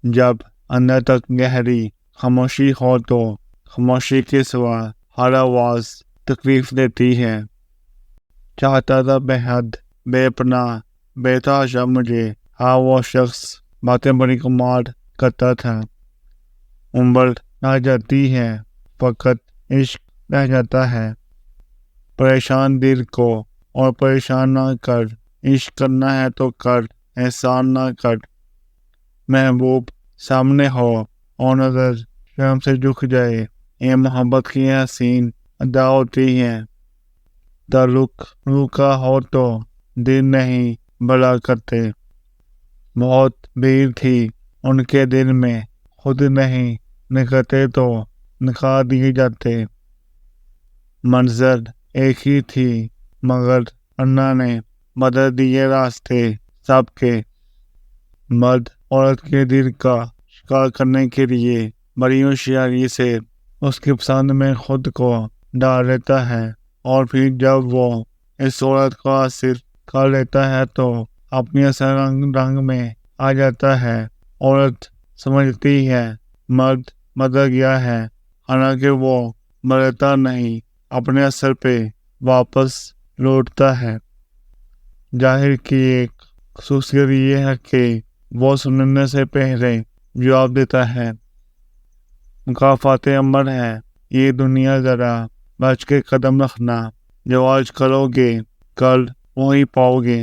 जब अंदर तक गहरी खामोशी हो तो खामोशी के सिवा हर आवाज तकलीफ देती है। चाहता था बेहद बेपनाह बेतहाशा मुझे, हाँ वो शख्स बातें बड़ी कमाल करता था। उम्र ना जाती है, फकत इश्क रह जाता है। परेशान दिल को और परेशान ना कर, इश्क करना है तो कर, एहसान ना कर। महबूब सामने हो और नजर शर्म से झुक जाए, ये मोहब्बत की हसीन अदा होती है। ताल्लुक रूह का हो तो दिल नहीं बड़ा करते। बहुत भीड़ थी उनके दिल में, खुद नहीं निकलते तो निकाल दिए जाते। मंजर एक ही थी मगर अन्ना ने बदल दिए रास्ते सबके। मर्द औरत के दिल का शिकार करने के लिए बड़ी होशियारी से उसकी पसंद में खुद को डाल लेता है और फिर जब वो इस औरत को हासिल कर लेता है तो अपनी असल रंग में आ जाता है। औरत समझती है मर्द बदल गया है, हालांकि वो बदलता नहीं, अपने असल पे वापस लौटता है। जाहिर की एक खसूसियत ये है कि वो सुनने से पहले जवाब देता है। मुकाफाते अमर है ये दुनिया, जरा बच के कदम रखना, जो आज करोगे कल वही पाओगे।